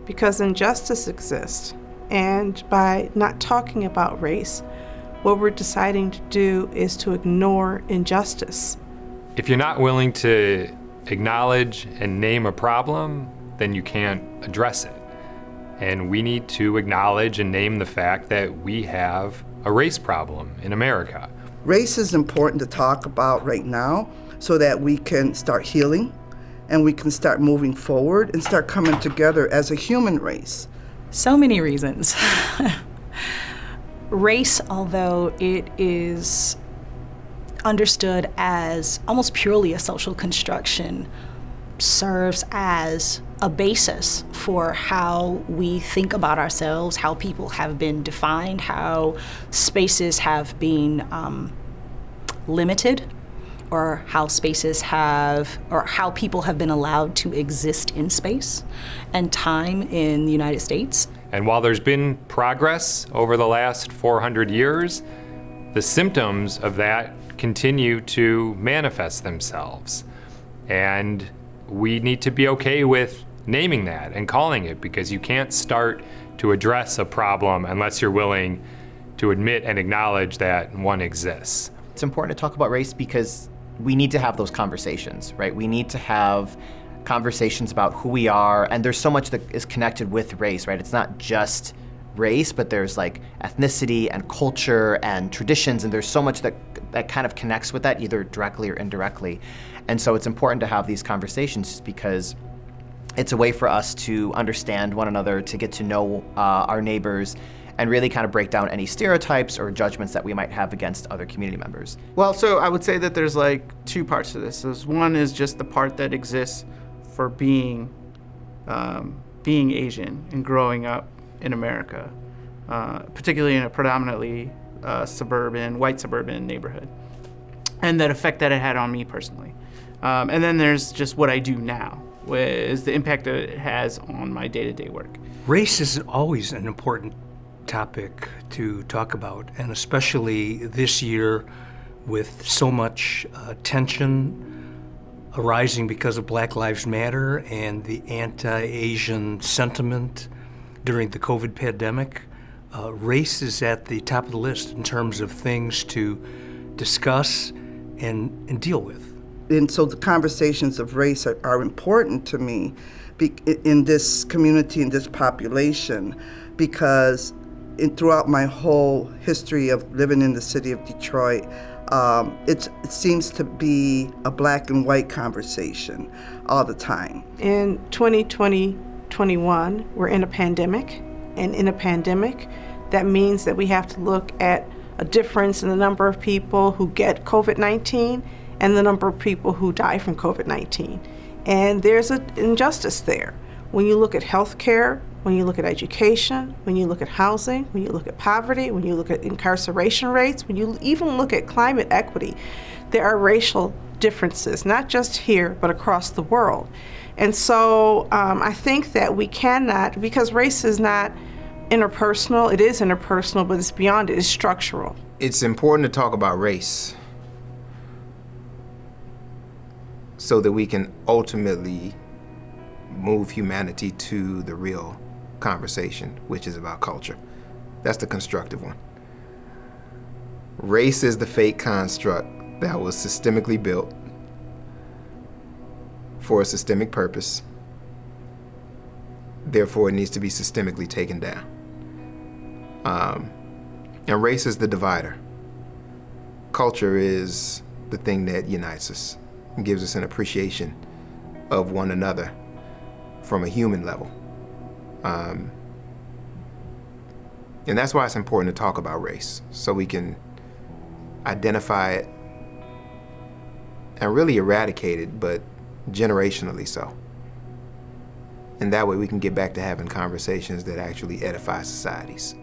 because injustice exists. And by not talking about race, what we're deciding to do is to ignore injustice. If you're not willing to acknowledge and name a problem, then you can't address it. And we need to acknowledge and name the fact that we have a race problem in America. Race is important to talk about right now so that we can start healing and we can start moving forward and start coming together as a human race. So many reasons. Race, although it is understood as almost purely a social construction, serves as a basis for how we think about ourselves, how people have been defined, how spaces have been limited, or how spaces have, or how people have been allowed to exist in space and time in the United States. And while there's been progress over the last 400 years, the symptoms of that continue to manifest themselves. And we need to be okay with naming that and calling it, because you can't start to address a problem unless you're willing to admit and acknowledge that one exists. It's important to talk about race because we need to have those conversations, right? We need to have conversations about who we are, and there's so much that is connected with race, right? It's not just race, but there's like ethnicity and culture and traditions, and there's so much that kind of connects with that, either directly or indirectly. And so it's important to have these conversations just because it's a way for us to understand one another, to get to know our neighbors, and really kind of break down any stereotypes or judgments that we might have against other community members. Well, so I would say that there's like two parts to this. One is just the part that exists for being Asian and growing up in America, particularly in a predominantly white suburban neighborhood, and that effect that it had on me personally. And then there's just what I do now, is the impact that it has on my day-to-day work. Race is always an important topic to talk about, and especially this year with so much tension arising because of Black Lives Matter and the anti-Asian sentiment during the COVID pandemic. Race is at the top of the list in terms of things to discuss and deal with. And so the conversations of race are important to me in this community, in this population, because throughout my whole history of living in the city of Detroit, it seems to be a black and white conversation all the time. In 2020-21, we're in a pandemic, and in a pandemic, that means that we have to look at a difference in the number of people who get COVID-19 and the number of people who die from COVID-19. And there's an injustice there. When you look at healthcare, when you look at education, when you look at housing, when you look at poverty, when you look at incarceration rates, when you even look at climate equity, there are racial differences, not just here, but across the world. And so I think that we cannot, because race is not interpersonal, it is interpersonal, but it's beyond it, it's structural. It's important to talk about race so that we can ultimately move humanity to the real conversation, which is about culture. That's the constructive one. Race is the fake construct that was systemically built for a systemic purpose. Therefore, it needs to be systemically taken down. And race is the divider. Culture is the thing that unites us and gives us an appreciation of one another from a human level. And that's why it's important to talk about race, so we can identify it and really eradicate it, but generationally so. And that way we can get back to having conversations that actually edify societies.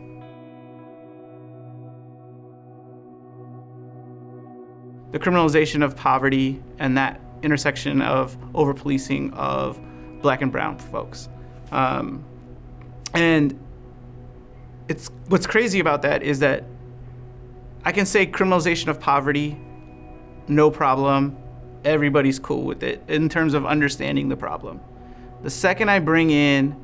The criminalization of poverty and that intersection of over-policing of Black and brown folks. And what's crazy about that is that I can say criminalization of poverty, no problem, everybody's cool with it in terms of understanding the problem. The second I bring in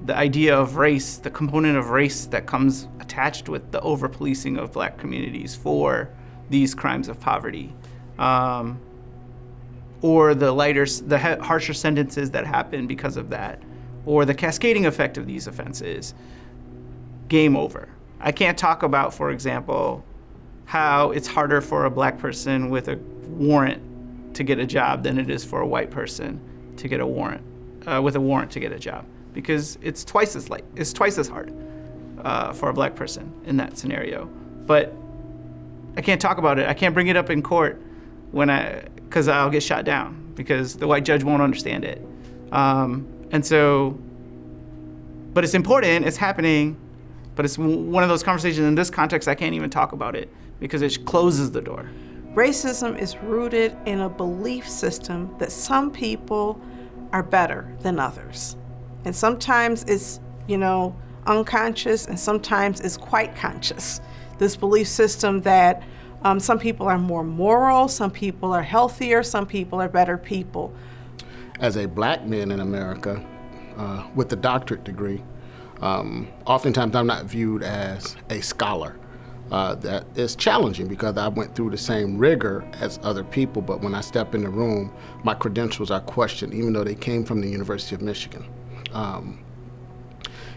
the idea of race, the component of race that comes attached with the over-policing of Black communities for these crimes of poverty, or the harsher sentences that happen because of that, or the cascading effect of these offenses, game over. I can't talk about, for example, how it's harder for a Black person with a warrant to get a job than it is for a white person to get a warrant, with a warrant to get a job, because it's twice as hard for a Black person in that scenario. But I can't talk about it. I can't bring it up in court because I'll get shot down because the white judge won't understand it. And so, but it's important, it's happening, but it's one of those conversations in this context, I can't even talk about it because it closes the door. Racism is rooted in a belief system that some people are better than others. And sometimes it's, unconscious, and sometimes it's quite conscious. This belief system that some people are more moral, some people are healthier, some people are better people. As a Black man in America with a doctorate degree, oftentimes I'm not viewed as a scholar. That is challenging because I went through the same rigor as other people, but when I step in the room, my credentials are questioned, even though they came from the University of Michigan.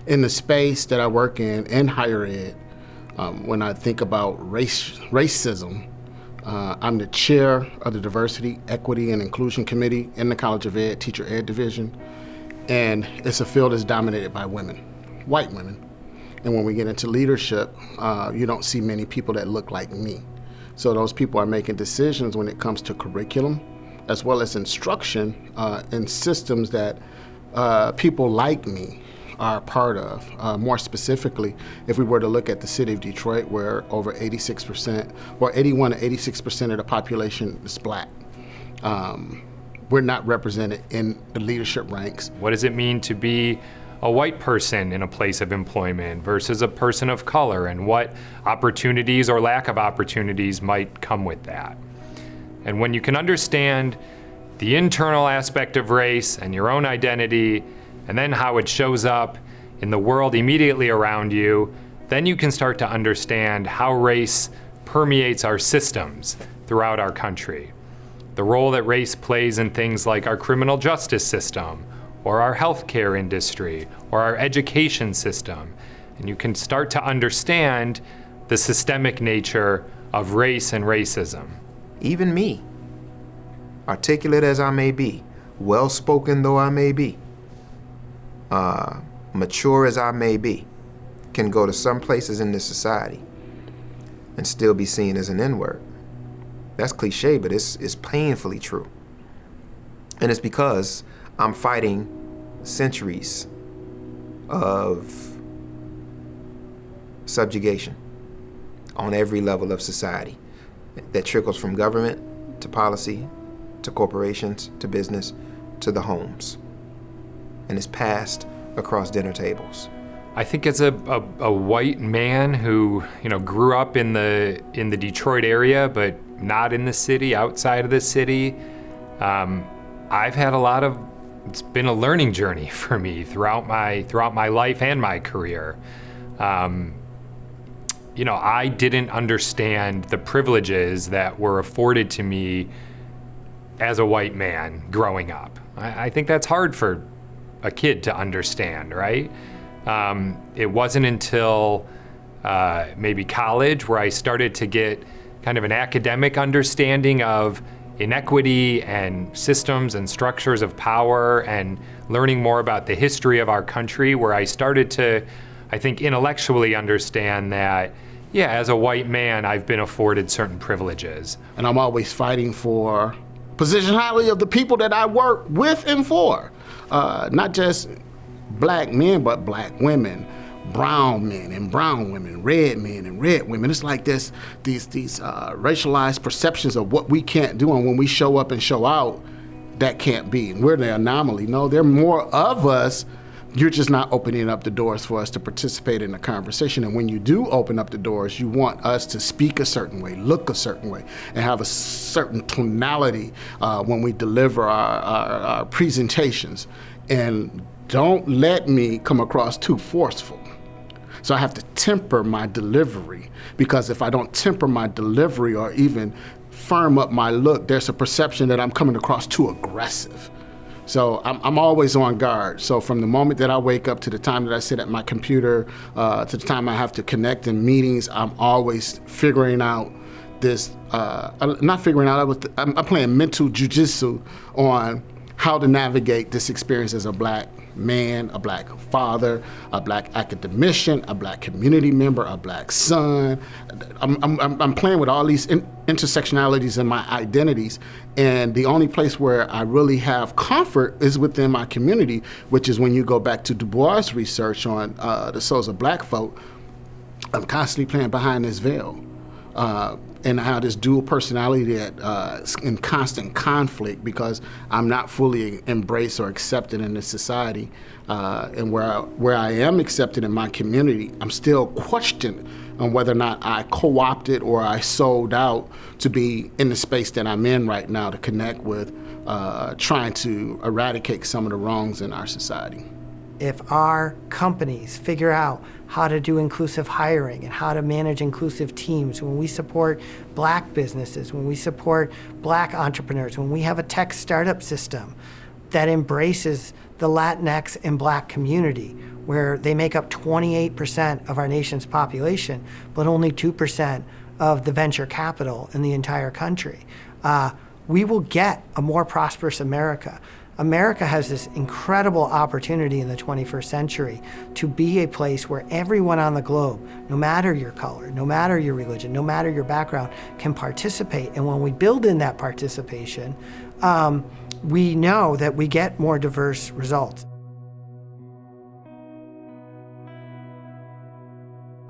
In the space that I work in higher ed, when I think about racism, I'm the chair of the Diversity, Equity, and Inclusion Committee in the College of Ed, Teacher Ed Division, and it's a field that's dominated by women, white women. And when we get into leadership, you don't see many people that look like me. So those people are making decisions when it comes to curriculum, as well as instruction in systems that people like me are a part of. More specifically, if we were to look at the city of Detroit, where over 86%, or 81 to 86% of the population is Black, we're not represented in the leadership ranks. What does it mean to be a white person in a place of employment versus a person of color, and what opportunities or lack of opportunities might come with that? And when you can understand the internal aspect of race and your own identity, and then how it shows up in the world immediately around you, then you can start to understand how race permeates our systems throughout our country. The role that race plays in things like our criminal justice system, or our healthcare industry, or our education system. And you can start to understand the systemic nature of race and racism. Even me, articulate as I may be, well-spoken though I may be, mature as I may be, can go to some places in this society and still be seen as an N-word. That's cliche, but it's painfully true. And it's because I'm fighting centuries of subjugation on every level of society that trickles from government to policy to corporations to business to the homes, and is passed across dinner tables. I think as a white man who grew up in the Detroit area but not in the city, outside of the city, I've had it's been a learning journey for me throughout my life and my career. I didn't understand the privileges that were afforded to me as a white man growing up. I think that's hard for a kid to understand, right? It wasn't until maybe college where I started to get kind of an academic understanding of inequity and systems and structures of power, and learning more about the history of our country, where I started to, I think, intellectually understand that, yeah, as a white man, I've been afforded certain privileges. And I'm always fighting for position highly of the people that I work with and for. Not just Black men, but Black women, brown men and brown women, red men and red women. It's like these racialized perceptions of what we can't do, and when we show up and show out, that can't be. We're the anomaly. No, there are more of us. You're just not opening up the doors for us to participate in the conversation. And when you do open up the doors, you want us to speak a certain way, look a certain way, and have a certain tonality when we deliver our presentations. And don't let me come across too forceful. So I have to temper my delivery, because if I don't temper my delivery or even firm up my look, there's a perception that I'm coming across too aggressive. So I'm always on guard. So from the moment that I wake up to the time that I sit at my computer, to the time I have to connect in meetings, I'm always figuring out this, not figuring out, I'm playing mental jujitsu on how to navigate this experience as a Black man, a Black father, a Black academician, a Black community member, a Black son. I'm playing with all these intersectionalities in my identities, and the only place where I really have comfort is within my community, which is when you go back to Du Bois' research on the souls of Black folk. I'm constantly playing behind this veil. And how this dual personality that is in constant conflict because I'm not fully embraced or accepted in this society. And where I am accepted in my community, I'm still questioned on whether or not I co-opted or I sold out to be in the space that I'm in right now to connect with, trying to eradicate some of the wrongs in our society. If our companies figure out how to do inclusive hiring and how to manage inclusive teams, when we support Black businesses, when we support Black entrepreneurs, when we have a tech startup system that embraces the Latinx and Black community, where they make up 28% of our nation's population, but only 2% of the venture capital in the entire country, we will get a more prosperous America. America has this incredible opportunity in the 21st century to be a place where everyone on the globe, no matter your color, no matter your religion, no matter your background, can participate. And when we build in that participation, we know that we get more diverse results.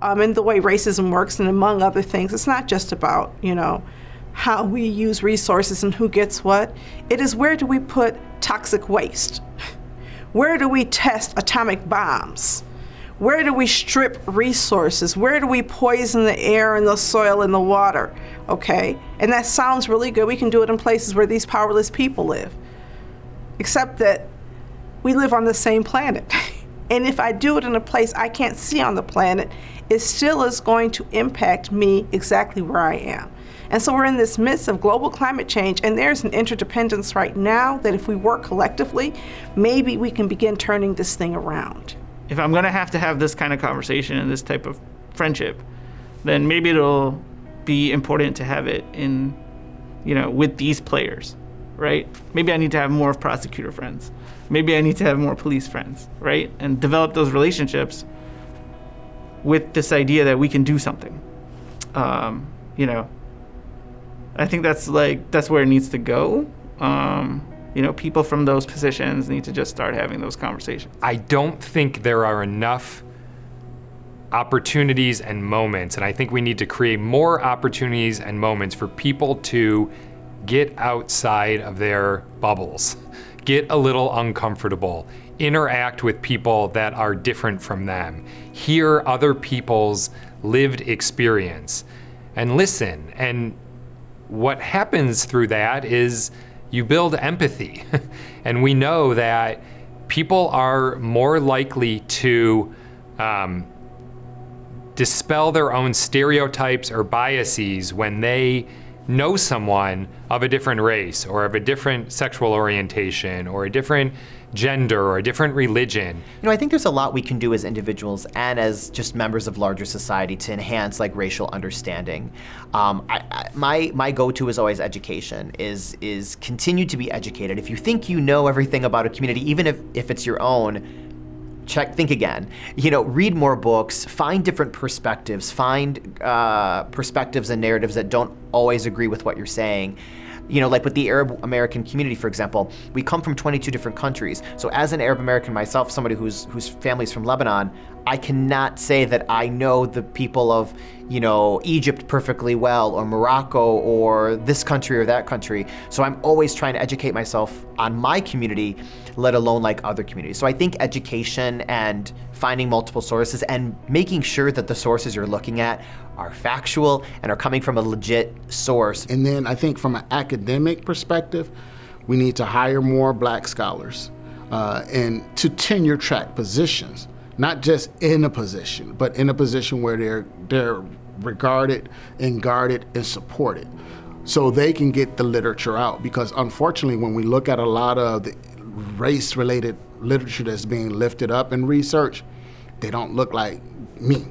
And the way racism works, and among other things, it's not just about, how we use resources and who gets what. It is, where do we put toxic waste? Where do we test atomic bombs? Where do we strip resources? Where do we poison the air and the soil and the water? Okay, and that sounds really good. We can do it in places where these powerless people live. Except that we live on the same planet. And if I do it in a place I can't see on the planet, it still is going to impact me exactly where I am. And so we're in this midst of global climate change, and there's an interdependence right now that if we work collectively, maybe we can begin turning this thing around. If I'm gonna have to have this kind of conversation and this type of friendship, then maybe it'll be important to have it in, with these players, right? Maybe I need to have more prosecutor friends. Maybe I need to have more police friends, right? And develop those relationships with this idea that we can do something. I think that's where it needs to go. People from those positions need to just start having those conversations. I don't think there are enough opportunities and moments, and I think we need to create more opportunities and moments for people to get outside of their bubbles, get a little uncomfortable, interact with people that are different from them, hear other people's lived experience, and listen. And what happens through that is you build empathy. And we know that people are more likely to dispel their own stereotypes or biases when they know someone of a different race or of a different sexual orientation or a different gender or a different religion. I think there's a lot we can do as individuals and as just members of larger society to enhance racial understanding. My go-to is always education, is continue to be educated. If you think you know everything about a community, even if it's your own, think again. Read more books, find different perspectives, find perspectives and narratives that don't always agree with what you're saying. Like with the Arab American community, for example, we come from 22 different countries. So as an Arab American myself, somebody whose family's from Lebanon, I cannot say that I know the people of, Egypt perfectly well, or Morocco, or this country or that country. So I'm always trying to educate myself on my community, let alone other communities. So I think education and finding multiple sources and making sure that the sources you're looking at are factual and are coming from a legit source. And then I think from an academic perspective, we need to hire more Black scholars. and to tenure track positions, not just in a position, but in a position where they're regarded and guarded and supported, so they can get the literature out. Because unfortunately, when we look at a lot of the race-related literature that's being lifted up in research, they don't look like me.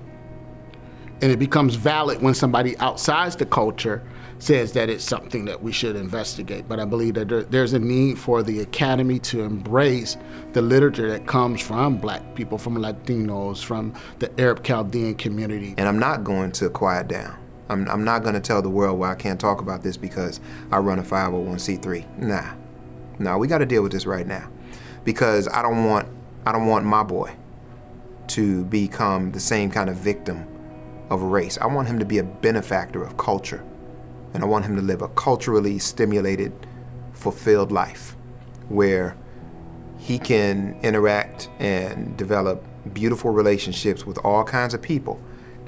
And it becomes valid when somebody outside the culture says that it's something that we should investigate. But I believe that there's a need for the academy to embrace the literature that comes from Black people, from Latinos, from the Arab Chaldean community. And I'm not going to quiet down. I'm not going to tell the world why I can't talk about this because I run a 501c3. Nah, we got to deal with this right now, because I don't want my boy to become the same kind of victim of race. I want him to be a benefactor of culture, and I want him to live a culturally stimulated, fulfilled life where he can interact and develop beautiful relationships with all kinds of people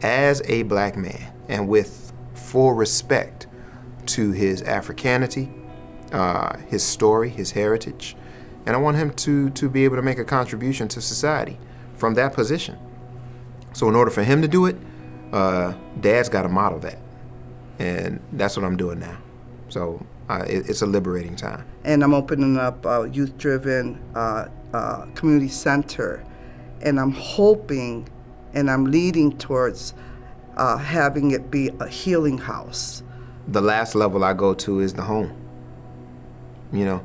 as a Black man, and with full respect to his Africanity, his story, his heritage. And I want him to be able to make a contribution to society from that position. So in order for him to do it, Dad's got to model that. And that's what I'm doing now. So it's a liberating time. And I'm opening up a youth-driven community center. And I'm hoping and I'm leading towards having it be a healing house. The last level I go to is the home. You know,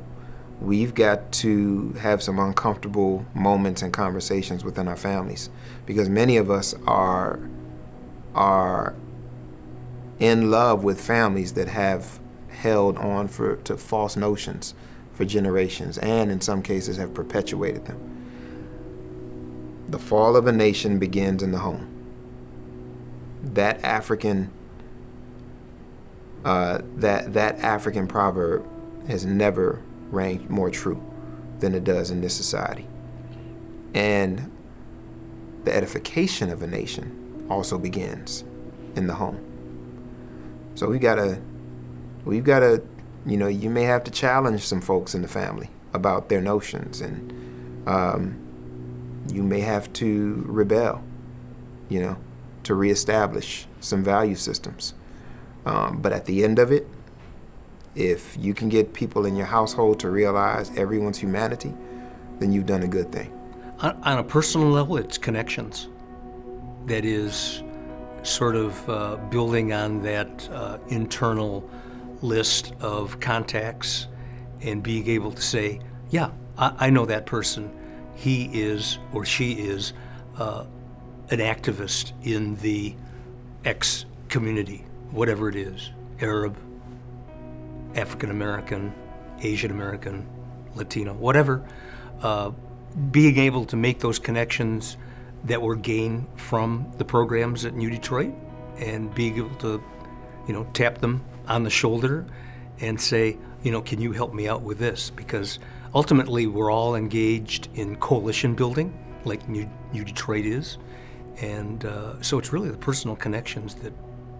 we've got to have some uncomfortable moments and conversations within our families, because many of us are in love with families that have held on to false notions for generations, and in some cases have perpetuated them. The fall of a nation begins in the home. That African proverb has never rang more true than it does in this society. And the edification of a nation also begins in the home. So we've got to, you know, you may have to challenge some folks in the family about their notions, and you may have to rebel, you know, to reestablish some value systems. But at the end of it, if you can get people in your household to realize everyone's humanity, then you've done a good thing. On a personal level, it's connections. That is sort of building on that internal list of contacts and being able to say, yeah, I know that person. He is or she is an activist in the X community, whatever it is, Arab, African American, Asian American, Latino, whatever. Being able to make those connections that were gained from the programs at New Detroit, and being able to, you know, tap them on the shoulder and say, you know, can you help me out with this? Because ultimately we're all engaged in coalition building, like New Detroit is. And so it's really the personal connections that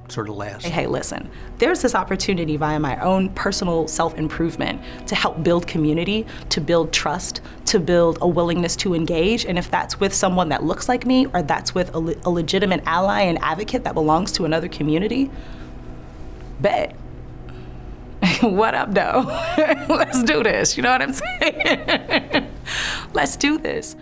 sort of last. Hey, listen, there's this opportunity via my own personal self-improvement to help build community, to build trust, to build a willingness to engage. And if that's with someone that looks like me, or that's with a legitimate ally and advocate that belongs to another community, bet. What up, though? Let's do this. You know what I'm saying? Let's do this.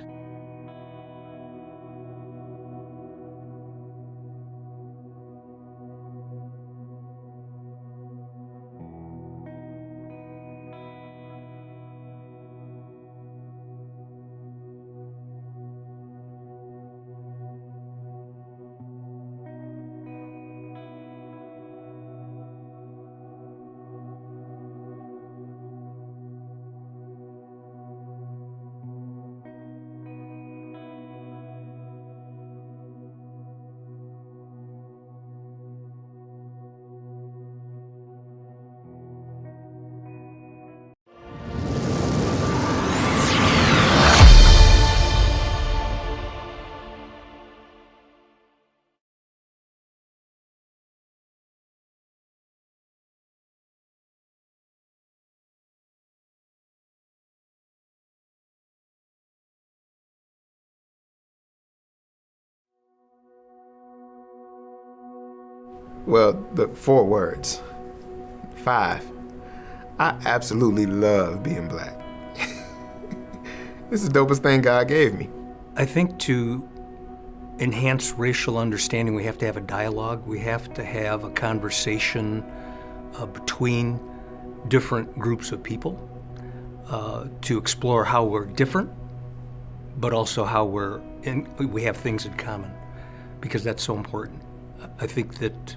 Well, the 4 words. 5. I absolutely love being black. This is the dopest thing God gave me. I think to enhance racial understanding, we have to have a dialogue. We have to have a conversation between different groups of people to explore how we're different, but also how we have things in common, because that's so important. I think that,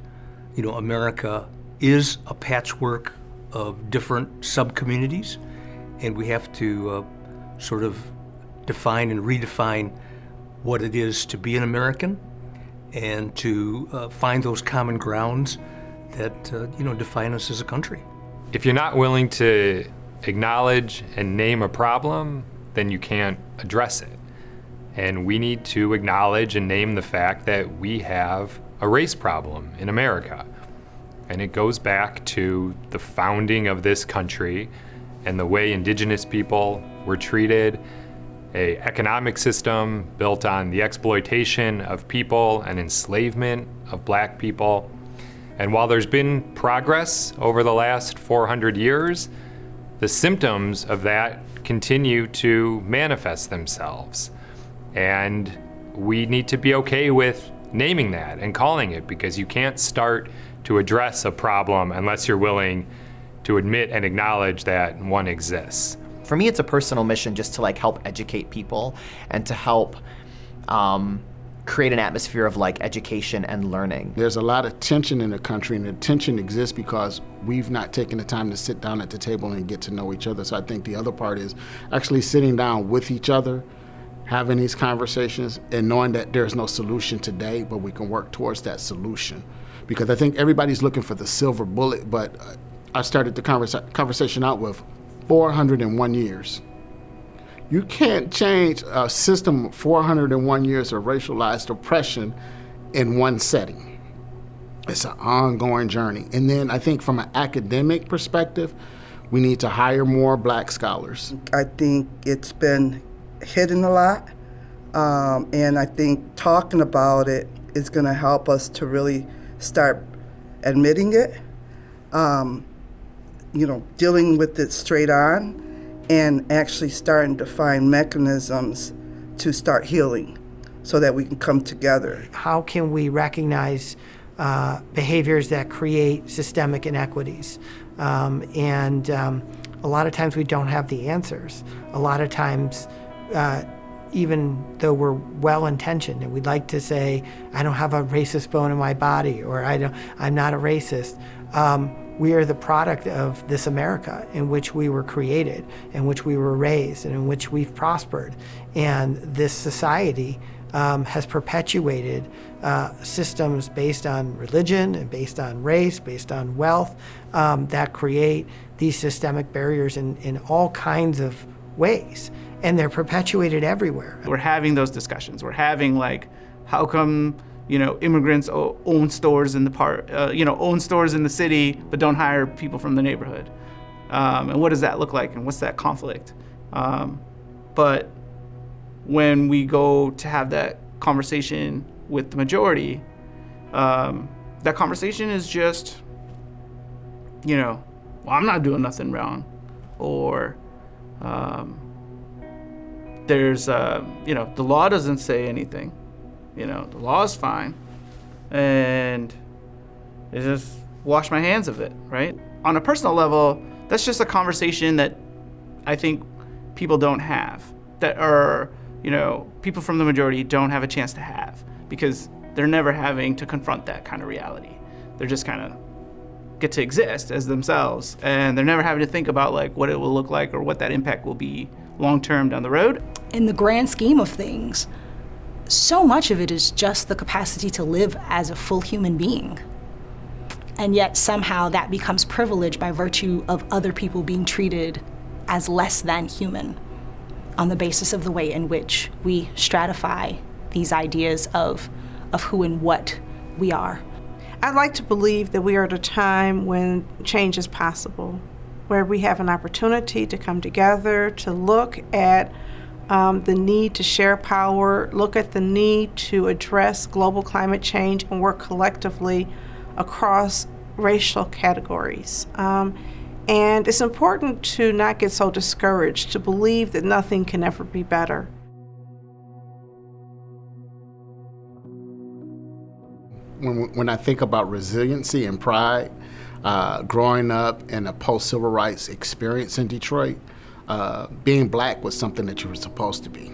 America is a patchwork of different sub-communities, and we have to sort of define and redefine what it is to be an American, and to find those common grounds that define us as a country. If you're not willing to acknowledge and name a problem, then you can't address it. And we need to acknowledge and name the fact that we have a race problem in America. And it goes back to the founding of this country and the way indigenous people were treated, an economic system built on the exploitation of people and enslavement of black people. And while there's been progress over the last 400 years, the symptoms of that continue to manifest themselves. And we need to be okay with naming that and calling it, because you can't start to address a problem unless you're willing to admit and acknowledge that one exists. For me, it's a personal mission just to help educate people and to help create an atmosphere of education and learning. There's a lot of tension in the country, and the tension exists because we've not taken the time to sit down at the table and get to know each other. So I think the other part is actually sitting down with each other, having these conversations, and knowing that there's no solution today, but we can work towards that solution. Because I think everybody's looking for the silver bullet, but I started the conversation out with 401 years. You can't change a system of 401 years of racialized oppression in one setting. It's an ongoing journey. And then I think from an academic perspective, we need to hire more black scholars. I think it's been hidden a lot, and I think talking about it is going to help us to really start admitting it, dealing with it straight on, and actually starting to find mechanisms to start healing so that we can come together. How can we recognize behaviors that create systemic inequities? And a lot of times we don't have the answers. A lot of times, even though we're well-intentioned and we'd like to say, I don't have a racist bone in my body, or I'm not a racist, we are the product of this America in which we were created, in which we were raised, and in which we've prospered. And this society has perpetuated systems based on religion and based on race, based on wealth, that create these systemic barriers in all kinds of ways. And they're perpetuated everywhere. We're having those discussions. We're having how come immigrants own stores in the own stores in the city, but don't hire people from the neighborhood, and what does that look like, and what's that conflict? But when we go to have that conversation with the majority, that conversation is just, well, I'm not doing nothing wrong, or there's, the law doesn't say anything. The law is fine, and I just wash my hands of it, right? On a personal level, that's just a conversation that I think people don't have, that are, people from the majority don't have a chance to have, because they're never having to confront that kind of reality. They're just kind of get to exist as themselves, and they're never having to think about what it will look like or what that impact will be long-term down the road. In the grand scheme of things, so much of it is just the capacity to live as a full human being. And yet somehow that becomes privilege by virtue of other people being treated as less than human on the basis of the way in which we stratify these ideas of who and what we are. I'd like to believe that we are at a time when change is possible, where we have an opportunity to come together, to look at the need to share power, look at the need to address global climate change and work collectively across racial categories. And it's important to not get so discouraged, to believe that nothing can ever be better. When I think about resiliency and pride, growing up in a post-civil rights experience in Detroit, being black was something that you were supposed to be.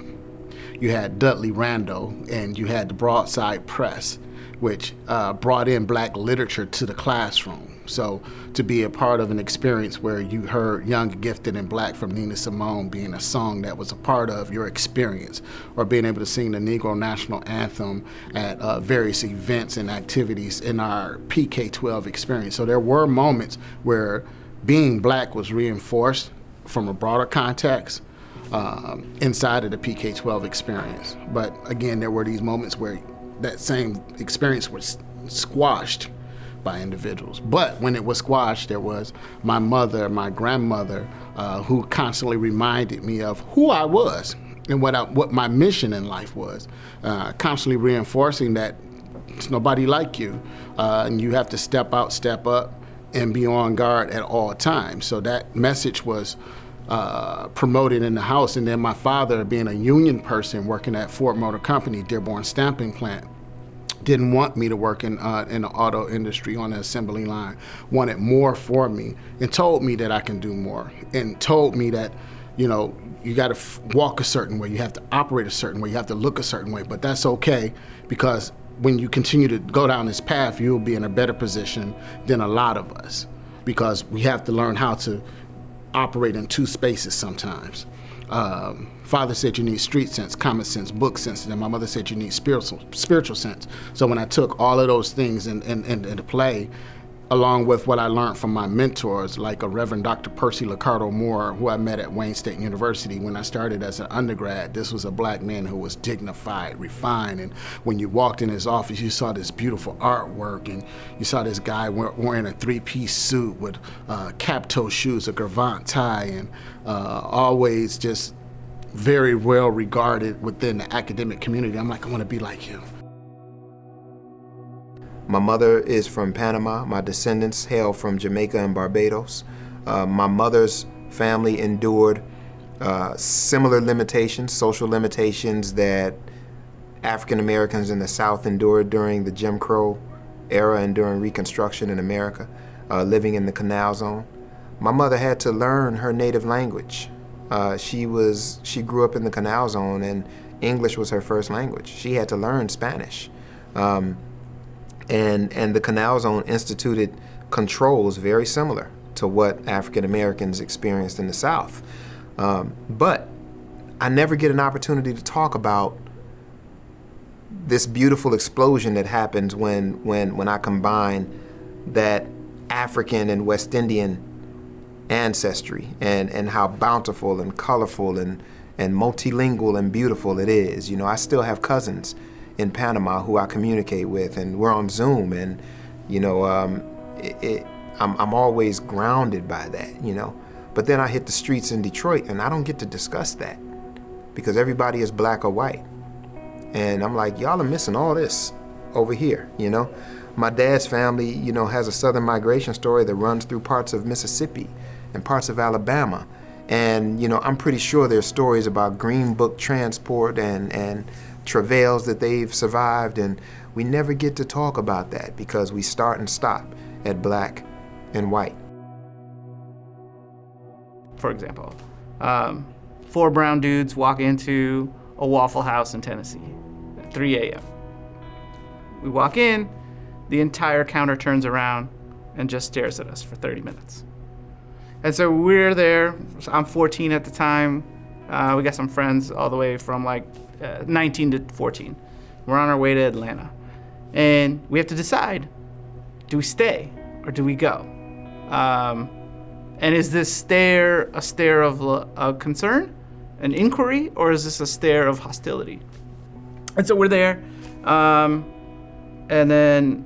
You had Dudley Randall and you had the Broadside Press, which brought in black literature to the classroom. So to be a part of an experience where you heard Young, Gifted, and Black from Nina Simone being a song that was a part of your experience, or being able to sing the Negro National Anthem at various events and activities in our PK-12 experience. So there were moments where being black was reinforced from a broader context inside of the PK-12 experience. But again, there were these moments where that same experience was squashed by individuals. But when it was squashed, there was my mother, my grandmother, who constantly reminded me of who I was and what my mission in life was, constantly reinforcing that it's nobody like you, and you have to step out, step up, and be on guard at all times. So that message was promoted in the house. And then my father, being a union person working at Ford Motor Company, Dearborn Stamping Plant, didn't want me to work in the auto industry on the assembly line, wanted more for me, and told me that I can do more, and told me that, you know, you got to walk a certain way, you have to operate a certain way, you have to look a certain way, but that's okay, because when you continue to go down this path, you'll be in a better position than a lot of us, because we have to learn how to operate in two spaces sometimes. Father said you need street sense, common sense, book sense, and then my mother said you need spiritual sense. So when I took all of those things into play, along with what I learned from my mentors, like a Reverend Dr. Percy Licardo Moore, who I met at Wayne State University when I started as an undergrad. This was a black man who was dignified, refined, and when you walked in his office, you saw this beautiful artwork, and you saw this guy wearing a three-piece suit with cap-toe shoes, a cravat tie, and always just very well regarded within the academic community. I'm like, I want to be like him. My mother is from Panama. My descendants hail from Jamaica and Barbados. My mother's family endured similar limitations, social limitations that African Americans in the South endured during the Jim Crow era and during Reconstruction in America, living in the Canal Zone. My mother had to learn her native language. She grew up in the Canal Zone, and English was her first language. She had to learn Spanish. And the Canal Zone instituted controls very similar to what African Americans experienced in the South. But I never get an opportunity to talk about this beautiful explosion that happens when I combine that African and West Indian ancestry and how bountiful and colorful and multilingual and beautiful it is. You know, I still have cousins in Panama who I communicate with, and we're on Zoom, and you know, I'm always grounded by that, you know. But then I hit the streets in Detroit, and I don't get to discuss that because everybody is black or white, and I'm like, y'all are missing all this over here, you know. My dad's family, you know, has a southern migration story that runs through parts of Mississippi and parts of Alabama, and you know, I'm pretty sure there's stories about Green Book transport and travails that they've survived, and we never get to talk about that because we start and stop at black and white. For example, 4 brown dudes walk into a Waffle House in Tennessee at 3 a.m. We walk in, the entire counter turns around and just stares at us for 30 minutes. And so we're there. I'm 14 at the time. We got some friends all the way from like 19 to 14. We're on our way to Atlanta. And we have to decide, do we stay or do we go? And is this stare a stare of concern, an inquiry, or is this a stare of hostility? And so we're there. And then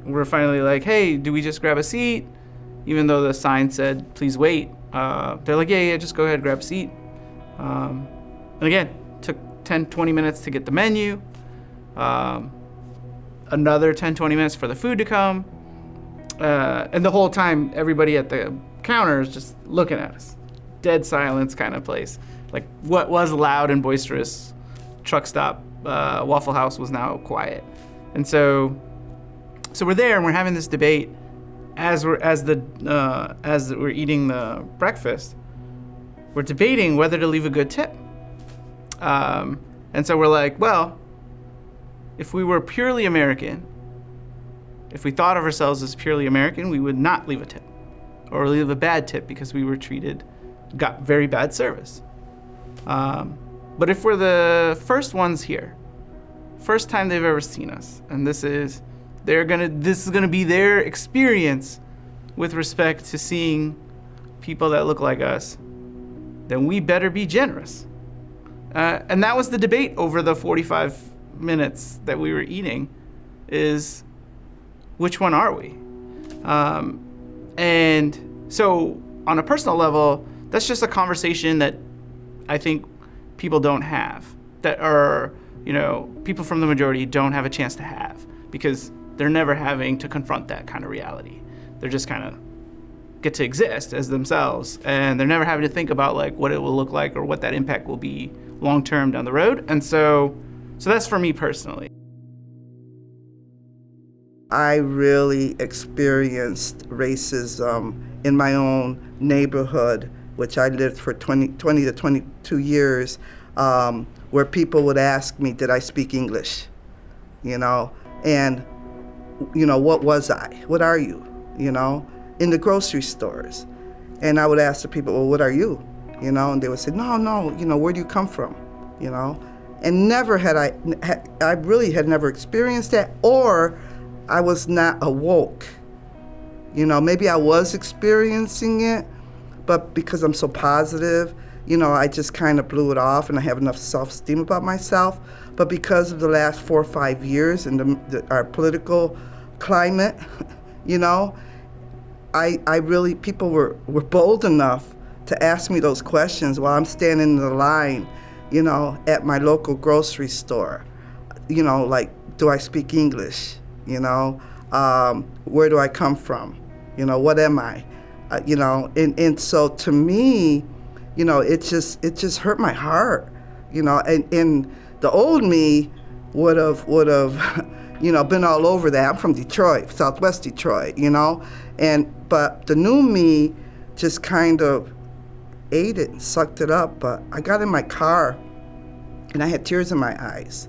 we're finally like, hey, do we just grab a seat? Even though the sign said, please wait. They're like, yeah, just go ahead, grab a seat. And again, took 10, 20 minutes to get the menu. another 10, 20 minutes for the food to come. And the whole time, everybody at the counter is just looking at us. Dead silence kind of place. Like what was loud and boisterous truck stop, Waffle House was now quiet. And so we're there and we're having this debate as we're eating the breakfast. We're debating whether to leave a good tip. And so we're like, well, if we were purely American, if we thought of ourselves as purely American, we would not leave a tip or leave a bad tip because we were got very bad service. But if we're the first ones here, first time they've ever seen us, and this is gonna be their experience with respect to seeing people that look like us, then we better be generous. And that was the debate over the 45 minutes that we were eating, is which one are we? And so on a personal level, that's just a conversation that I think people don't have, that are, people from the majority don't have a chance to have, because they're never having to confront that kind of reality. They're just kind of get to exist as themselves, and they're never having to think about like what it will look like or what that impact will be long term down the road. And so that's for me personally. I really experienced racism in my own neighborhood, which I lived for 20 to 22 years, where people would ask me, did I speak English? And, what was I? What are you? In the grocery stores. And I would ask the people, well, what are you? And they would say, no, where do you come from? And never had I really had never experienced that, or I was not awoke. Maybe I was experiencing it, but because I'm so positive, I just kind of blew it off, and I have enough self-esteem about myself. But because of the last 4 or 5 years and our political climate, I really, people were bold enough to ask me those questions while I'm standing in the line, at my local grocery store. Like, do I speak English? Where do I come from? What am I? And so to me, it just hurt my heart, and the old me would have, been all over that. I'm from Detroit, Southwest Detroit, but the new me just kind of ate it and sucked it up. But I got in my car and I had tears in my eyes,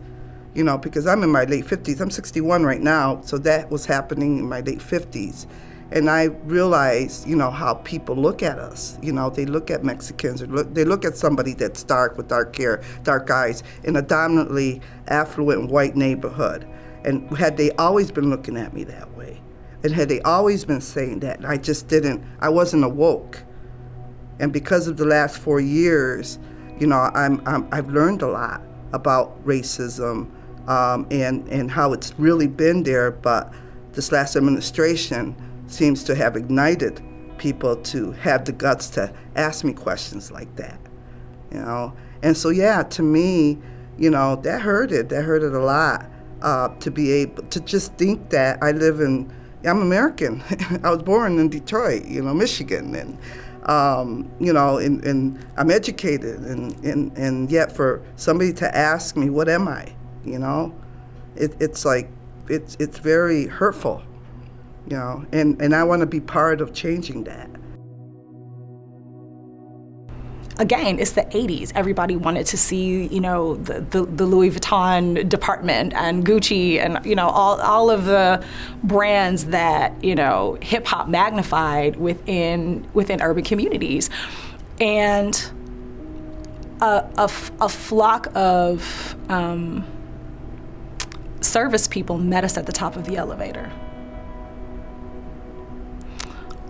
because I'm in my late 50s. I'm 61 right now, so that was happening in my late 50s. And I realized, how people look at us. They look at Mexicans, or they look at somebody that's dark with dark hair, dark eyes, in a dominantly affluent white neighborhood. And had they always been looking at me that way? And had they always been saying that? And I wasn't awoke. And because of the last 4 years, I've learned a lot about racism and how it's really been there. But this last administration seems to have ignited people to have the guts to ask me questions like that, And so, yeah, to me, that hurted. That hurted a lot, to be able to just think that I'm American. I was born in Detroit, Michigan, and, and I'm educated, and yet for somebody to ask me, what am I, it's like, it's very hurtful. And I want to be part of changing that. Again, it's the 80s. Everybody wanted to see, the Louis Vuitton department and Gucci and, all of the brands that, hip hop magnified within urban communities. And a flock of service people met us at the top of the elevator.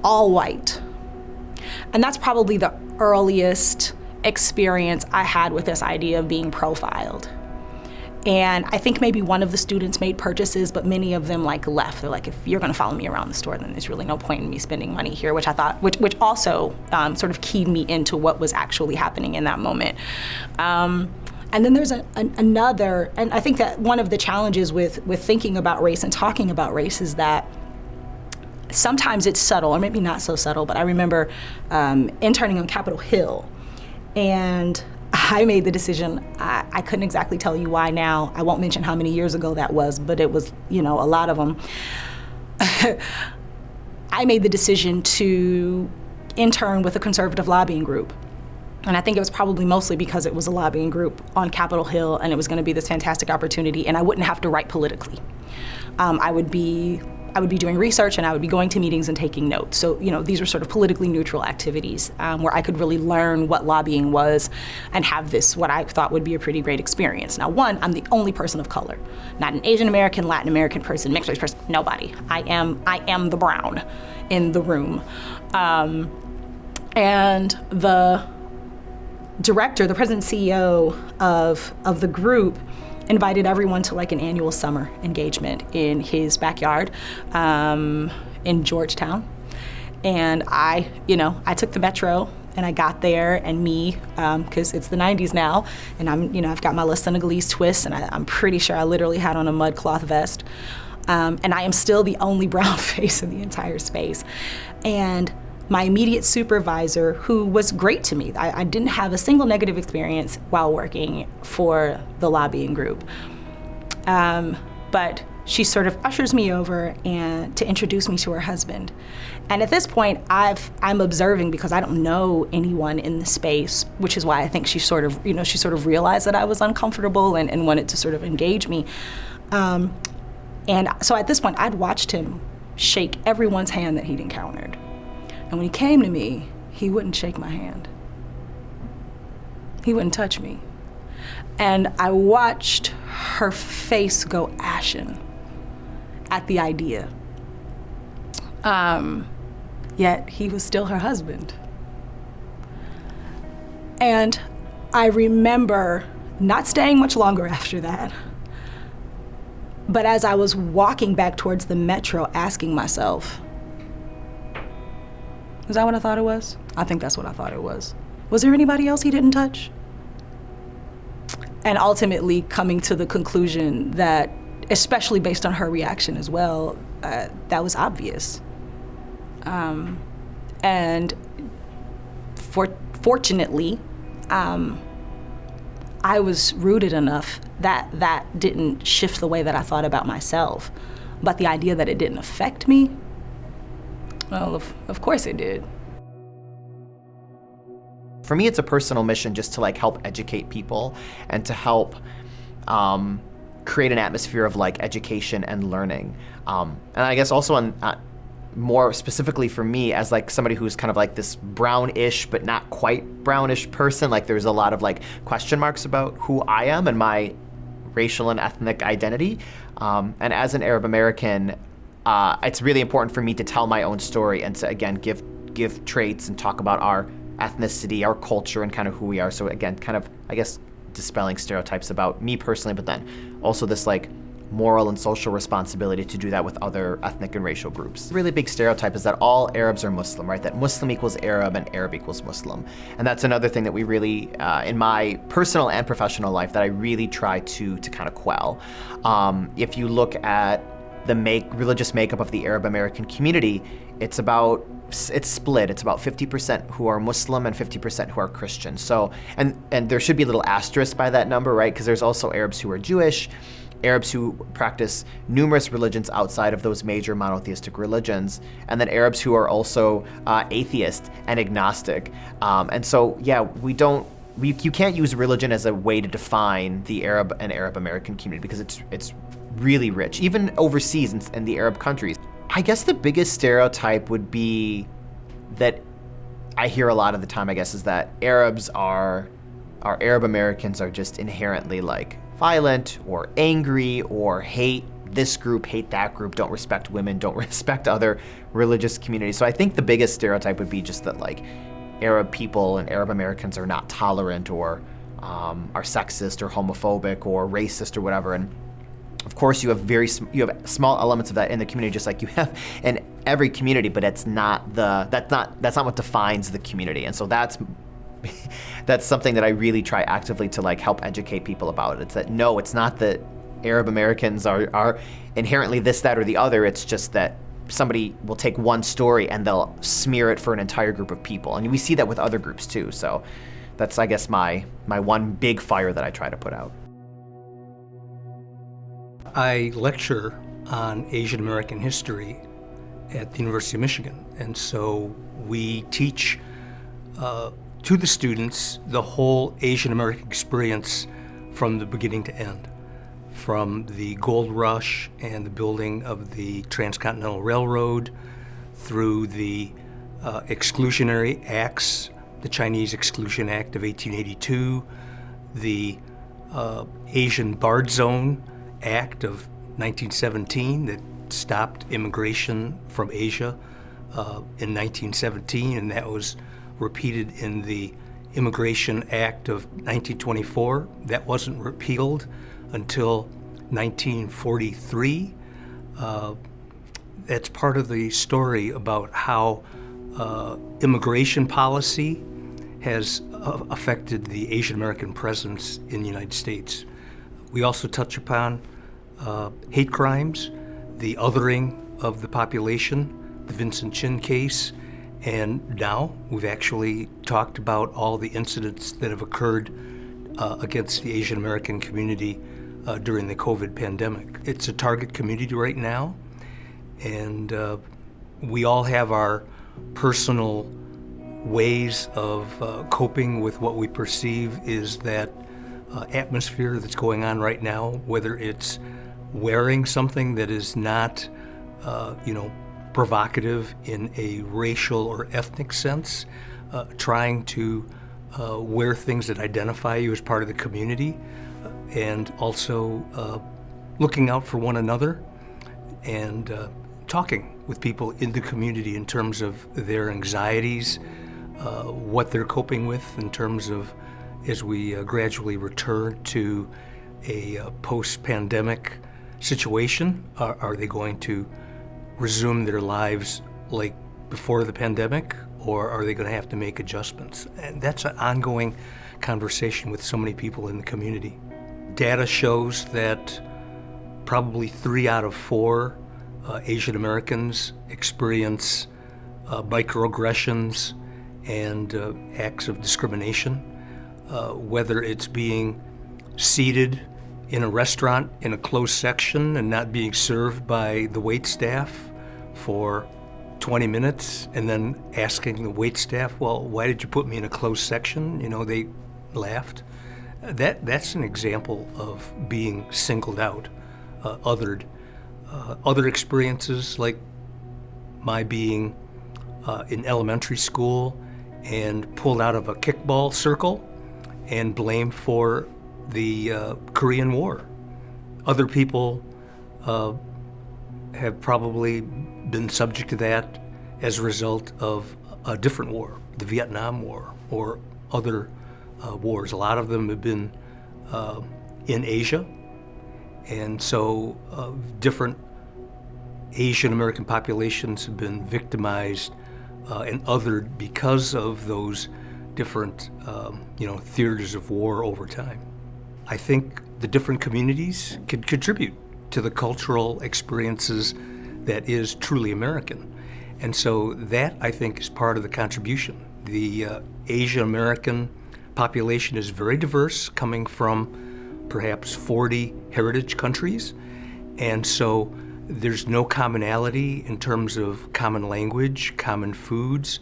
All white. And that's probably the earliest experience I had with this idea of being profiled. And I think maybe one of the students made purchases, but many of them left. They're like, if you're gonna follow me around the store, then there's really no point in me spending money here, which I thought, which also sort of keyed me into what was actually happening in that moment. And then there's another, and I think that one of the challenges with thinking about race and talking about race is that sometimes it's subtle, or maybe not so subtle, but I remember interning on Capitol Hill, and I made the decision, I couldn't exactly tell you why now, I won't mention how many years ago that was, but it was, a lot of them. I made the decision to intern with a conservative lobbying group. And I think it was probably mostly because it was a lobbying group on Capitol Hill, and it was going to be this fantastic opportunity, and I wouldn't have to write politically. I would be doing research, and I would be going to meetings and taking notes. So, these were sort of politically neutral activities where I could really learn what lobbying was and have this, what I thought would be a pretty great experience. Now, one, I'm the only person of color, not an Asian American, Latin American person, mixed race person, nobody. I am the brown in the room. And the director, the president and CEO of the group, invited everyone to like an annual summer engagement in his backyard in Georgetown. And I took the metro and I got there, and because it's the 90s now, and I've got my little Senegalese twist, and I'm pretty sure I literally had on a mud cloth vest. And I am still the only brown face in the entire space. And my immediate supervisor, who was great to me, I didn't have a single negative experience while working for the lobbying group. But she sort of ushers me over and to introduce me to her husband. And at this point, I'm observing because I don't know anyone in the space, which is why I think she sort of realized that I was uncomfortable and wanted to sort of engage me. And so at this point, I'd watched him shake everyone's hand that he'd encountered. And when he came to me, he wouldn't shake my hand. He wouldn't touch me. And I watched her face go ashen at the idea. Yet he was still her husband. And I remember not staying much longer after that. But as I was walking back towards the metro, asking myself, is that what I thought it was? I think that's what I thought it was. Was there anybody else he didn't touch? And ultimately coming to the conclusion that, especially based on her reaction as well, that was obvious. And fortunately, I was rooted enough that didn't shift the way that I thought about myself. But the idea that it didn't affect me, well, of course it did. For me, it's a personal mission just to like help educate people and to help create an atmosphere of like education and learning. And I guess also on more specifically for me as like somebody who's kind of like this brownish but not quite brownish person, like there's a lot of like question marks about who I am and my racial and ethnic identity. And as an Arab American, it's really important for me to tell my own story and to, again, give traits and talk about our ethnicity, our culture, and kind of who we are. So again, kind of, I guess, dispelling stereotypes about me personally, but then also this like moral and social responsibility to do that with other ethnic and racial groups. Really big stereotype is that all Arabs are Muslim, right? That Muslim equals Arab and Arab equals Muslim. And that's another thing that we really, in my personal and professional life, that I really try to kind of quell. If you look at the religious makeup of the Arab American community, it's split. It's about 50% who are Muslim and 50% who are Christian. So, and there should be a little asterisk by that number, right? Because there's also Arabs who are Jewish, Arabs who practice numerous religions outside of those major monotheistic religions, and then Arabs who are also atheist and agnostic. And so, yeah, you can't use religion as a way to define the Arab and Arab American community because it's really rich, even overseas in the Arab countries. I guess the biggest stereotype would be that I hear a lot of the time, I guess, is that Arab Americans are just inherently like violent or angry or hate this group, hate that group, don't respect women, don't respect other religious communities. So I think the biggest stereotype would be just that like Arab people and Arab Americans are not tolerant or are sexist or homophobic or racist or whatever. And of course, you have small elements of that in the community, just like you have in every community. But that's not what defines the community. And so that's That's something that I really try actively to like help educate people about. It's that no, it's not that Arab Americans are inherently this, that, or the other. It's just that somebody will take one story and they'll smear it for an entire group of people. And we see that with other groups too. So that's, I guess, my one big fire that I try to put out. I lecture on Asian American history at the University of Michigan. And so we teach to the students the whole Asian American experience from the beginning to end, from the gold rush and the building of the Transcontinental Railroad through the exclusionary acts, the Chinese Exclusion Act of 1882, the Asian Barred Zone Act of 1917 that stopped immigration from Asia in 1917, and that was repeated in the Immigration Act of 1924. That wasn't repealed until 1943. That's part of the story about how immigration policy has affected the Asian American presence in the United States. We also touch upon hate crimes, the othering of the population, the Vincent Chin case, and now we've actually talked about all the incidents that have occurred against the Asian American community during the COVID pandemic. It's a target community right now, and we all have our personal ways of coping with what we perceive is that atmosphere that's going on right now, whether it's wearing something that is not, provocative in a racial or ethnic sense, trying to wear things that identify you as part of the community, and also looking out for one another and talking with people in the community in terms of their anxieties, what they're coping with in terms of as we gradually return to a post-pandemic situation. Are they going to resume their lives like before the pandemic, or are they going to have to make adjustments? And that's an ongoing conversation with so many people in the community. Data shows that probably 3 out of 4 Asian Americans experience microaggressions and acts of discrimination, whether it's being seated in a restaurant in a closed section and not being served by the wait staff for 20 minutes and then asking the wait staff, well, why did you put me in a closed section? They laughed. That's an example of being singled out, othered. Other experiences like my being in elementary school and pulled out of a kickball circle and blamed for the Korean War. Other people have probably been subject to that as a result of a different war, the Vietnam War, or other wars. A lot of them have been in Asia, and so different Asian American populations have been victimized and othered because of those different theaters of war over time. I think the different communities can contribute to the cultural experiences that is truly American. And so that, I think, is part of the contribution. The Asian American population is very diverse, coming from perhaps 40 heritage countries. And so there's no commonality in terms of common language, common foods,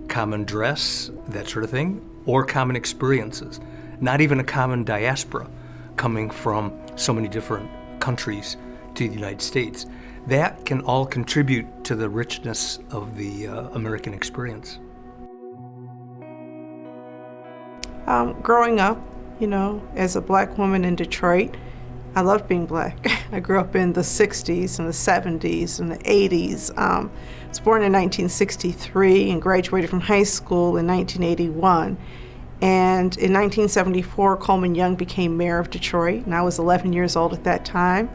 common dress, that sort of thing, or common experiences. Not even a common diaspora coming from so many different countries to the United States. That can all contribute to the richness of the American experience. Growing up, as a black woman in Detroit, I loved being black. I grew up in the 60s and the 70s and the 80s. I was born in 1963 and graduated from high school in 1981. And in 1974, Coleman Young became mayor of Detroit, and I was 11 years old at that time.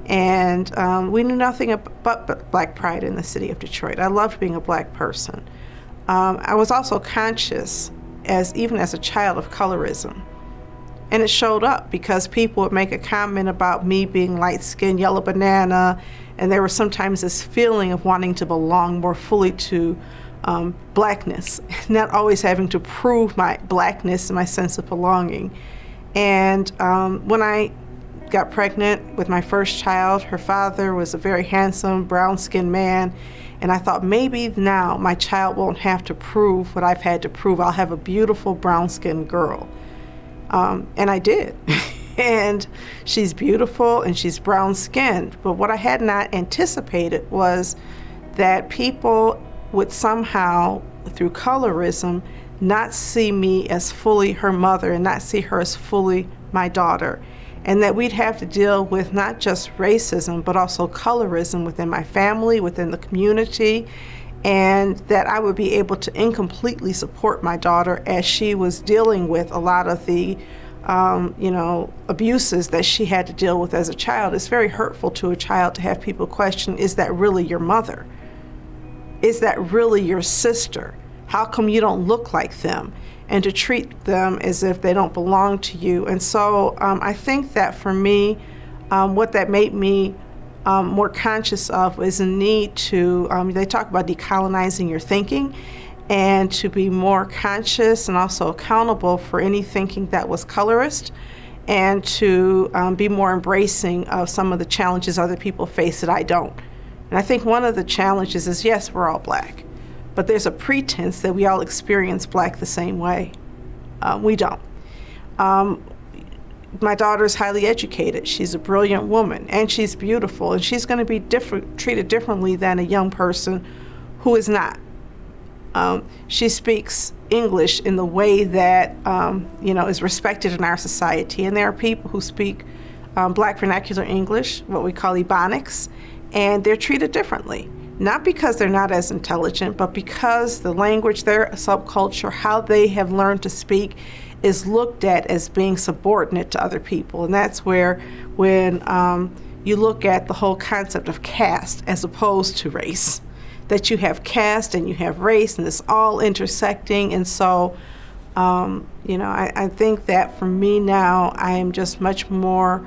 And we knew nothing but black pride in the city of Detroit. I loved being a black person. I was also conscious, even as a child, of colorism. And it showed up because people would make a comment about me being light-skinned, yellow banana, and there was sometimes this feeling of wanting to belong more fully to blackness, not always having to prove my blackness and my sense of belonging. And when I got pregnant with my first child, her father was a very handsome, brown-skinned man, and I thought maybe now my child won't have to prove what I've had to prove. I'll have a beautiful brown-skinned girl. And I did. And she's beautiful and she's brown-skinned. But what I had not anticipated was that people would somehow, through colorism, not see me as fully her mother and not see her as fully my daughter. And that we'd have to deal with not just racism, but also colorism within my family, within the community, and that I would be able to incompletely support my daughter as she was dealing with a lot of the abuses that she had to deal with as a child. It's very hurtful to a child to have people question, is that really your mother? Is that really your sister? How come you don't look like them? And to treat them as if they don't belong to you. And so I think that for me, what that made me more conscious of is a need to, they talk about decolonizing your thinking, and to be more conscious and also accountable for any thinking that was colorist, and to be more embracing of some of the challenges other people face that I don't. And I think one of the challenges is, yes, we're all black, but there's a pretense that we all experience black the same way. We don't. My daughter's highly educated. She's a brilliant woman, and she's beautiful, and she's going to be treated differently than a young person who is not. She speaks English in the way that is respected in our society, and there are people who speak Black vernacular English, what we call Ebonics, and they're treated differently. Not because they're not as intelligent, but because the language, their subculture, how they have learned to speak is looked at as being subordinate to other people. And that's where when you look at the whole concept of caste as opposed to race, that you have caste and you have race and it's all intersecting. And so, I think that for me now, I am just much more,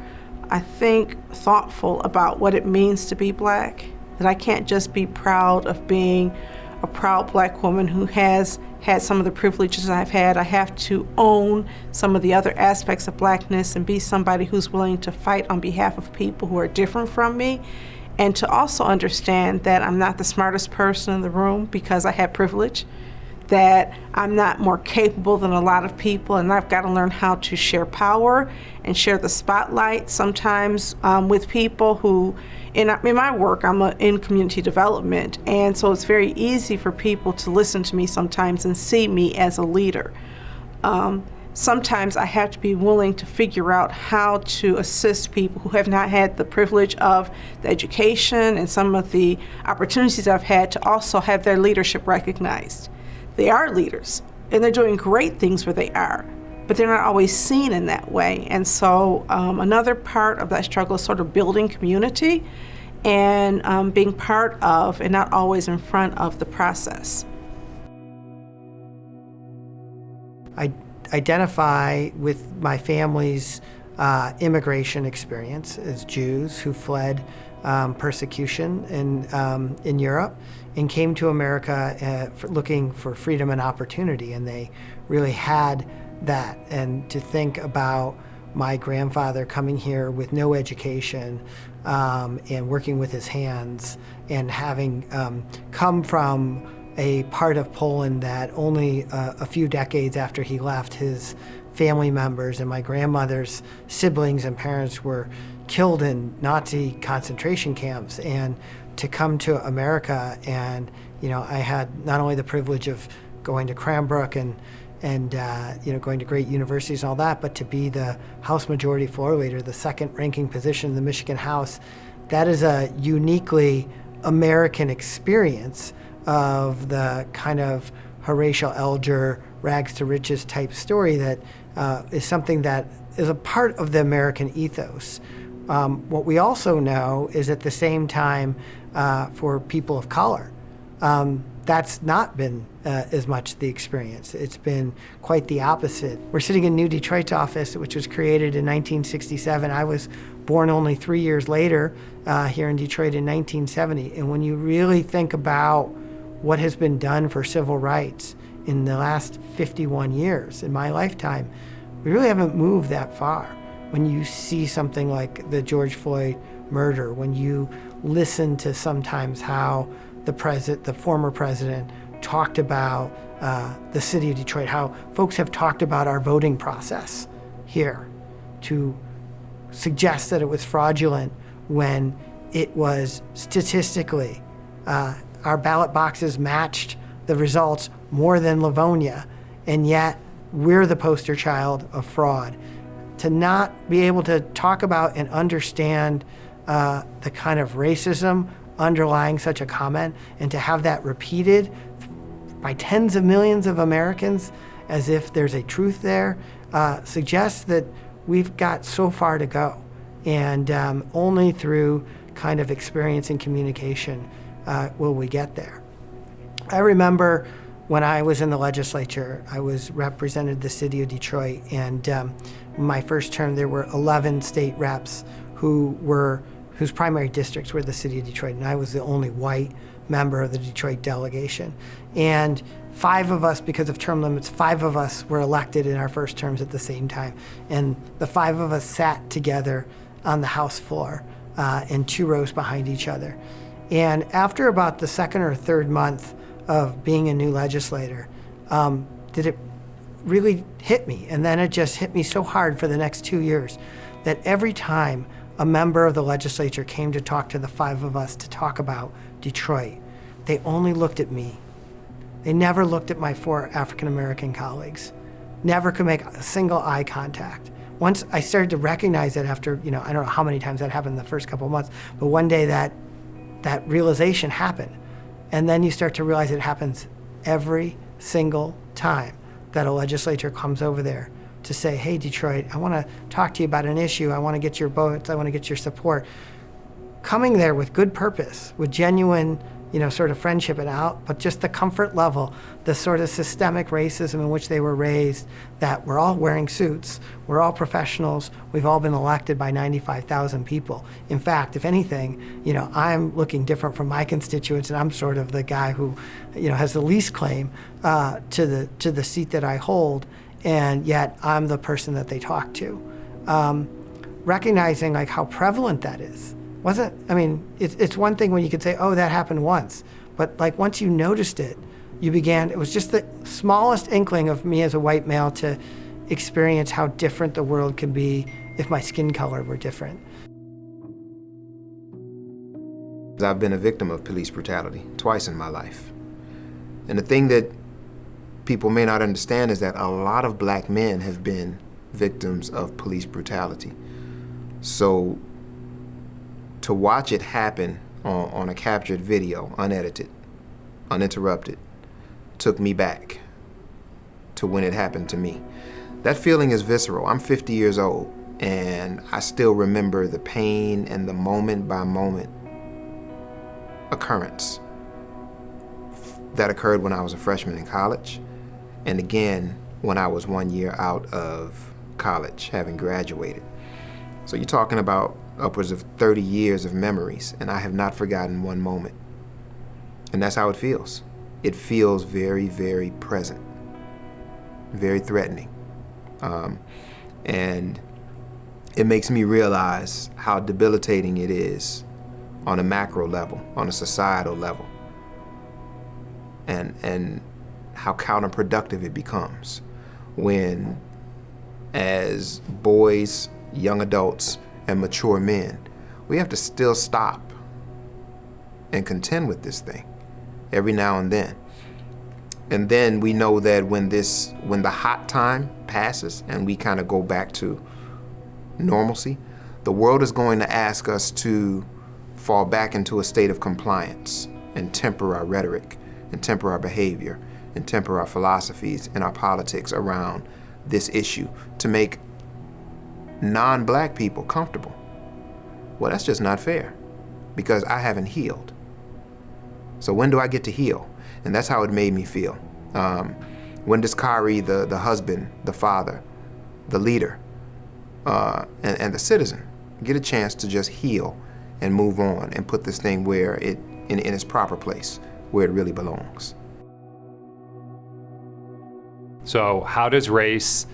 thoughtful about what it means to be black. That I can't just be proud of being a proud black woman who has had some of the privileges I've had. I have to own some of the other aspects of blackness and be somebody who's willing to fight on behalf of people who are different from me, and to also understand that I'm not the smartest person in the room because I have privilege, that I'm not more capable than a lot of people, and I've got to learn how to share power and share the spotlight sometimes with people who, in my work, I'm in community development, and so it's very easy for people to listen to me sometimes and see me as a leader. Sometimes I have to be willing to figure out how to assist people who have not had the privilege of the education and some of the opportunities I've had to also have their leadership recognized. They are leaders, and they're doing great things where they are, but they're not always seen in that way. And so another part of that struggle is sort of building community and being part of and not always in front of the process. I identify with my family's immigration experience as Jews who fled persecution in Europe and came to America looking for freedom and opportunity, and they really had that. And to think about my grandfather coming here with no education and working with his hands, and having come from a part of Poland that only a few decades after he left, his family members and my grandmother's siblings and parents were killed in Nazi concentration camps, and to come to America, and I had not only the privilege of going to Cranbrook and going to great universities and all that, but to be the House Majority Floor Leader, the second ranking position in the Michigan House. That is a uniquely American experience of the kind of Horatio Alger rags to riches type story that is something that is a part of the American ethos. What we also know is at the same time for people of color, That's not been as much the experience. It's been quite the opposite. We're sitting in New Detroit's office, which was created in 1967. I was born only 3 years later here in Detroit in 1970. And when you really think about what has been done for civil rights in the last 51 years in my lifetime, we really haven't moved that far. When you see something like the George Floyd murder, when you listen to sometimes how the former president talked about the city of Detroit, how folks have talked about our voting process here to suggest that it was fraudulent when it was statistically, our ballot boxes matched the results more than Livonia, and yet we're the poster child of fraud. To not be able to talk about and understand the kind of racism underlying such a comment, and to have that repeated by tens of millions of Americans as if there's a truth there, suggests that we've got so far to go. And only through kind of experience and communication will we get there. I remember when I was in the legislature, I was represented the city of Detroit, and my first term there were 11 state reps whose primary districts were the city of Detroit, and I was the only white member of the Detroit delegation. And 5 of us, because of term limits, 5 of us were elected in our first terms at the same time. And the 5 of us sat together on the House floor in 2 rows behind each other. And after about the second or third month of being a new legislator, did it really hit me. And then it just hit me so hard for the next 2 years that every time a member of the legislature came to talk to the 5 of us to talk about Detroit, they only looked at me. They never looked at my 4 African-American colleagues, never could make a single eye contact. Once I started to recognize it after, I don't know how many times that happened in the first couple of months, but one day that realization happened. And then you start to realize it happens every single time that a legislature comes over there to say, hey, Detroit, I want to talk to you about an issue. I want to get your votes. I want to get your support. Coming there with good purpose, with genuine, sort of friendship and out, but just the comfort level, the sort of systemic racism in which they were raised, that we're all wearing suits, we're all professionals, we've all been elected by 95,000 people. In fact, if anything, I'm looking different from my constituents, and I'm sort of the guy who, has the least claim to the seat that I hold. And yet I'm the person that they talk to. Recognizing how prevalent that is. It's one thing when you could say, oh, that happened once. But once you noticed it, it was just the smallest inkling of me as a white male to experience how different the world can be if my skin color were different. I've been a victim of police brutality twice in my life. And the thing that people may not understand is that a lot of black men have been victims of police brutality. So to watch it happen on a captured video, unedited, uninterrupted, took me back to when it happened to me. That feeling is visceral. I'm 50 years old, and I still remember the pain and the moment by moment occurrence that occurred when I was a freshman in college. And again, when I was 1 year out of college, having graduated. So you're talking about upwards of 30 years of memories, and I have not forgotten one moment. And that's how it feels. It feels very, very present, very threatening. And it makes me realize how debilitating it is on a macro level, on a societal level, and how counterproductive it becomes when, as boys, young adults, and mature men, we have to still stop and contend with this thing every now and then. And then we know that when the hot time passes and we kind of go back to normalcy, the world is going to ask us to fall back into a state of compliance and temper our rhetoric and temper our behavior and temper our philosophies and our politics around this issue to make non-black people comfortable. Well, that's just not fair, because I haven't healed. So when do I get to heal? And that's how it made me feel. When does Kyrie, the husband, the father, the leader, and the citizen get a chance to just heal and move on and put this thing where in its proper place, where it really belongs? So how does race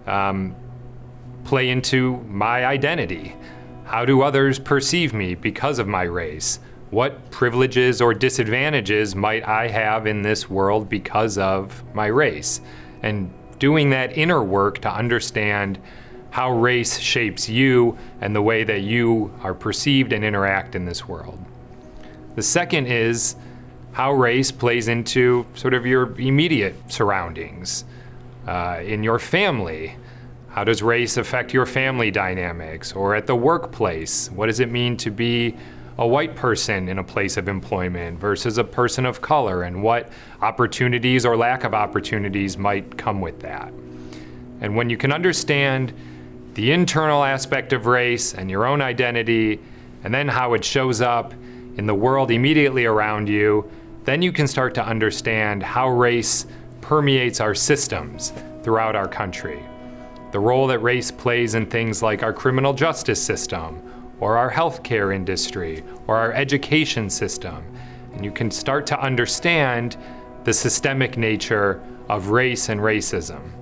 play into my identity? How do others perceive me because of my race? What privileges or disadvantages might I have in this world because of my race? And doing that inner work to understand how race shapes you and the way that you are perceived and interact in this world. The second is how race plays into sort of your immediate surroundings, in your family. How does race affect your family dynamics? Or at the workplace, what does it mean to be a white person in a place of employment versus a person of color, and what opportunities or lack of opportunities might come with that? And when you can understand the internal aspect of race and your own identity, and then how it shows up in the world immediately around you, then you can start to understand how race permeates our systems throughout our country. The role that race plays in things like our criminal justice system, or our healthcare industry, or our education system. And you can start to understand the systemic nature of race and racism.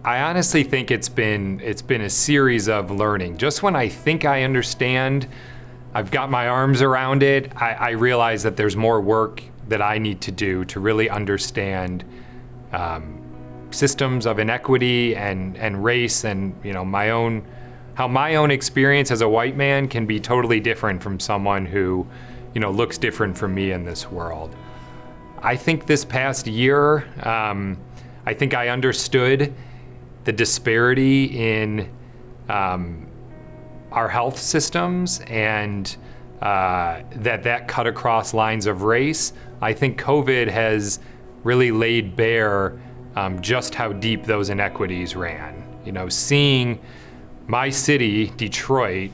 I honestly think it's been a series of learning. Just when I think I understand, I've got my arms around it, I realize that there's more work that I need to do to really understand systems of inequity and race, and how my own experience as a white man can be totally different from someone who looks different from me in this world. I think this past year, I think I understood the disparity in our health systems, and that cut across lines of race. I think COVID has really laid bare just how deep those inequities ran. Seeing my city, Detroit,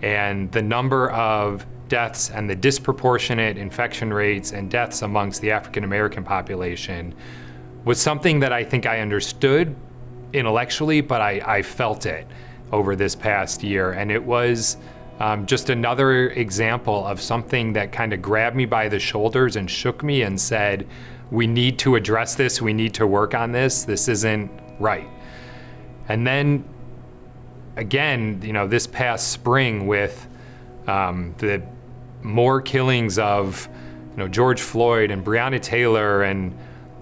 and the number of deaths and the disproportionate infection rates and deaths amongst the African American population was something that I think I understood intellectually, but I felt it over this past year. And it was just another example of something that kind of grabbed me by the shoulders and shook me and said, we need to address this, we need to work on this, this isn't right. And then again, this past spring with the more killings of George Floyd and Breonna Taylor and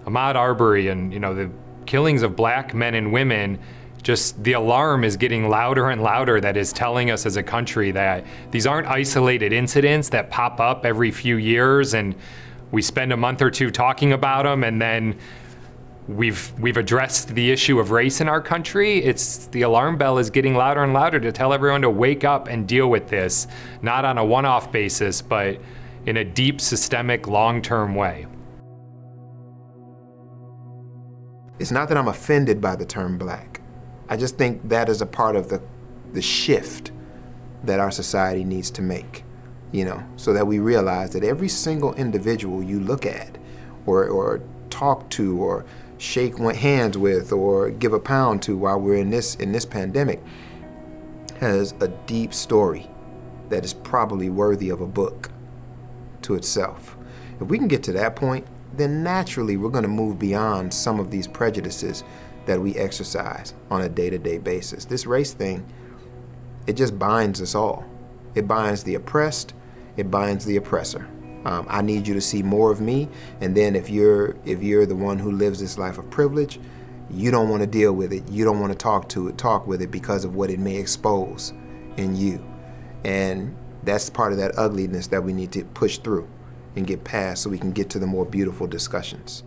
Ahmaud Arbery, and the killings of black men and women, just the alarm is getting louder and louder that is telling us as a country that these aren't isolated incidents that pop up every few years and we spend a month or two talking about them and then we've addressed the issue of race in our country. It's the alarm bell is getting louder and louder to tell everyone to wake up and deal with this, not on a one-off basis, but in a deep, systemic, long-term way. It's not that I'm offended by the term black. I just think that is a part of the shift that our society needs to make, so that we realize that every single individual you look at or talk to or shake hands with or give a pound to while we're in this pandemic has a deep story that is probably worthy of a book to itself. If we can get to that point, then naturally we're going to move beyond some of these prejudices that we exercise on a day-to-day basis. This race thing, it just binds us all. It binds the oppressed, it binds the oppressor. I need you to see more of me, and then if you're the one who lives this life of privilege, you don't want to deal with it. You don't want to talk with it because of what it may expose in you. And that's part of that ugliness that we need to push through and get past so we can get to the more beautiful discussions.